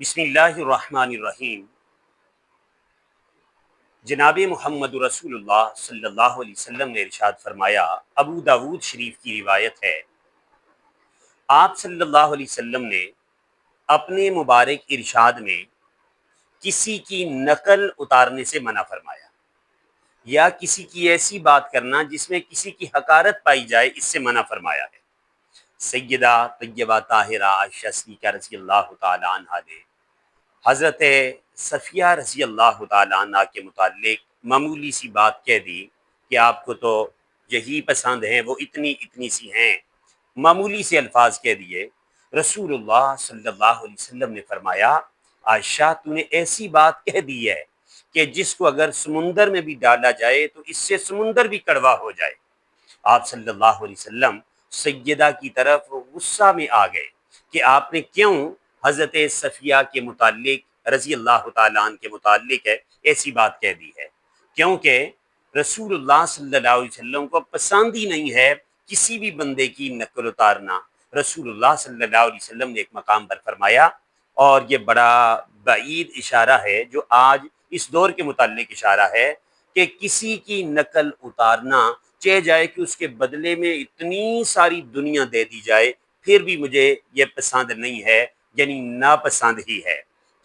بسم اللہ الرحمن الرحیم۔ جناب محمد رسول اللہ صلی اللہ علیہ وسلم نے ارشاد فرمایا، ابو داود شریف کی روایت ہے، آپ صلی اللہ علیہ وسلم نے اپنے مبارک ارشاد میں کسی کی نقل اتارنے سے منع فرمایا یا کسی کی ایسی بات کرنا جس میں کسی کی حقارت پائی جائے، اس سے منع فرمایا ہے۔ سیدہ طیبہ طاہرہ عائشہ صدیقہ رضی اللہ تعالی عنہا نے حضرت صفیہ رضی اللہ تعالیٰ عنہ کے متعلق معمولی سی بات کہہ دی کہ آپ کو تو یہی پسند ہیں، وہ اتنی اتنی سی ہیں، معمولی سے الفاظ کہہ دیے۔ رسول اللہ صلی اللہ علیہ وسلم نے فرمایا، عائشہ تو نے ایسی بات کہہ دی ہے کہ جس کو اگر سمندر میں بھی ڈالا جائے تو اس سے سمندر بھی کڑوا ہو جائے۔ آپ صلی اللہ علیہ وسلم سیدہ کی طرف غصہ میں آ گئے کہ آپ نے کیوں حضرت صفیہ کے متعلق رضی اللہ تعالیٰ عنہ کے متعلق ہے ایسی بات کہہ دی ہے، کیونکہ رسول اللہ صلی اللہ علیہ وسلم کو پسند ہی نہیں ہے کسی بھی بندے کی نقل اتارنا۔ رسول اللہ صلی اللہ علیہ وسلم نے ایک مقام پر فرمایا، اور یہ بڑا بعید اشارہ ہے جو آج اس دور کے متعلق اشارہ ہے، کہ کسی کی نقل اتارنا چاہے جائے کہ اس کے بدلے میں اتنی ساری دنیا دے دی جائے پھر بھی مجھے یہ پسند نہیں ہے، یعنی ناپسند ہی ہے۔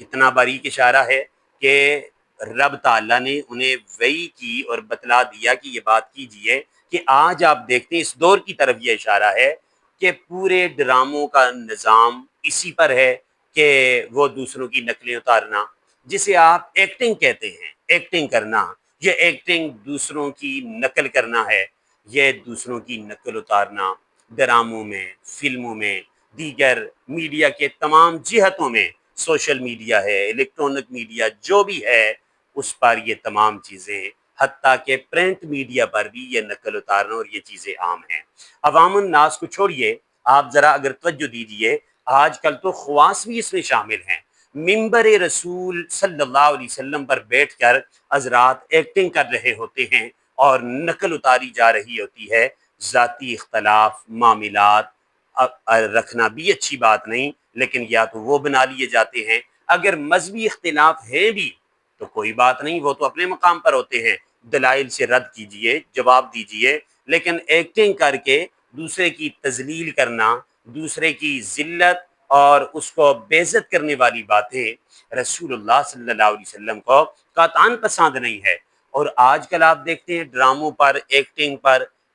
اتنا باریک اشارہ ہے کہ رب تعالیٰ نے انہیں وحی کی اور بتلا دیا کہ یہ بات کیجئے، کہ آج آپ دیکھتے ہیں اس دور کی طرف یہ اشارہ ہے کہ پورے ڈراموں کا نظام اسی پر ہے کہ وہ دوسروں کی نقلیں اتارنا، جسے آپ ایکٹنگ کہتے ہیں، ایکٹنگ کرنا، یہ ایکٹنگ دوسروں کی نقل کرنا ہے، یہ دوسروں کی نقل اتارنا ڈراموں میں، فلموں میں، دیگر میڈیا کے تمام جہتوں میں، سوشل میڈیا ہے، الیکٹرونک میڈیا جو بھی ہے، اس پر یہ تمام چیزیں، حتیٰ کہ پرنٹ میڈیا پر بھی یہ نقل اتارنا اور یہ چیزیں عام ہیں۔ عوام الناس کو چھوڑیے، آپ ذرا اگر توجہ دیجئے، آج کل تو خواص بھی اس میں شامل ہیں۔ منبر رسول صلی اللہ علیہ وسلم پر بیٹھ کر حضرات ایکٹنگ کر رہے ہوتے ہیں اور نقل اتاری جا رہی ہوتی ہے۔ ذاتی اختلاف معاملات رکھنا بھی اچھی بات نہیں، لیکن یا تو وہ بنا لیے جاتے ہیں، اگر مذہبی اختلاف ہے بھی تو کوئی بات نہیں، وہ تو اپنے مقام پر ہوتے ہیں، دلائل سے رد کیجئے، جواب دیجئے، لیکن ایکٹنگ کر کے دوسرے کی تذلیل کرنا، دوسرے کی ذلت اور اس کو بے عزت کرنے والی باتیں رسول اللہ صلی اللہ علیہ وسلم کو قطعاً پسند نہیں ہے۔ اور آج کل آپ دیکھتے ہیں ڈراموں پر،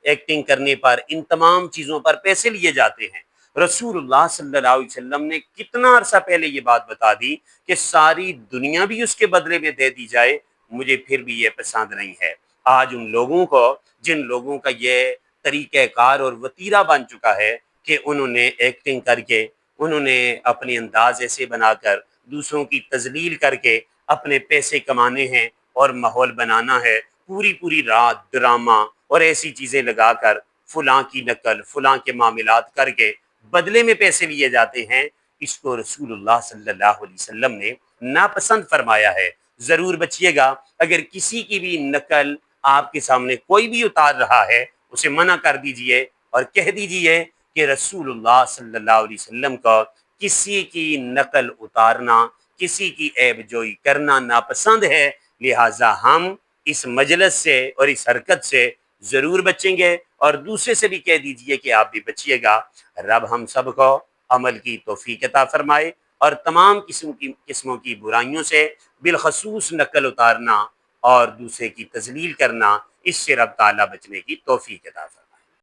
ایکٹنگ کرنے پر، ان تمام چیزوں پر پیسے لیے جاتے ہیں۔ رسول اللہ صلی اللہ علیہ وسلم نے کتنا عرصہ پہلے یہ بات بتا دی کہ ساری دنیا بھی اس کے بدلے میں دے دی جائے، مجھے پھر بھی یہ پسند نہیں ہے۔ آج ان لوگوں کو، جن لوگوں کا یہ طریقہ کار اور وتیرہ بن چکا ہے کہ انہوں نے ایکٹنگ کر کے، انہوں نے اپنے انداز ایسے بنا کر دوسروں کی تذلیل کر کے اپنے پیسے کمانے ہیں اور ماحول بنانا ہے، پوری پوری رات ڈرامہ اور ایسی چیزیں لگا کر فلاں کی نقل، فلاں کے معاملات کر کے بدلے میں پیسے لیے جاتے ہیں۔ اس کو رسول اللہ صلی اللہ علیہ وسلم نے ناپسند فرمایا ہے۔ ضرور بچیے گا، اگر کسی کی بھی نقل آپ کے سامنے کوئی بھی اتار رہا ہے، اسے منع کر دیجئے اور کہہ دیجئے کہ رسول اللہ صلی اللہ علیہ وسلم کو کسی کی نقل اتارنا، کسی کی عیب جوئی کرنا ناپسند ہے، لہٰذا ہم اس مجلس سے اور اس حرکت سے ضرور بچیں گے، اور دوسرے سے بھی کہہ دیجئے کہ آپ بھی بچیے گا۔ رب ہم سب کو عمل کی توفیق عطا فرمائے اور تمام قسموں کی برائیوں سے، بالخصوص نقل اتارنا اور دوسرے کی تذلیل کرنا، اس سے رب تعالیٰ بچنے کی توفیق عطا فرمائے۔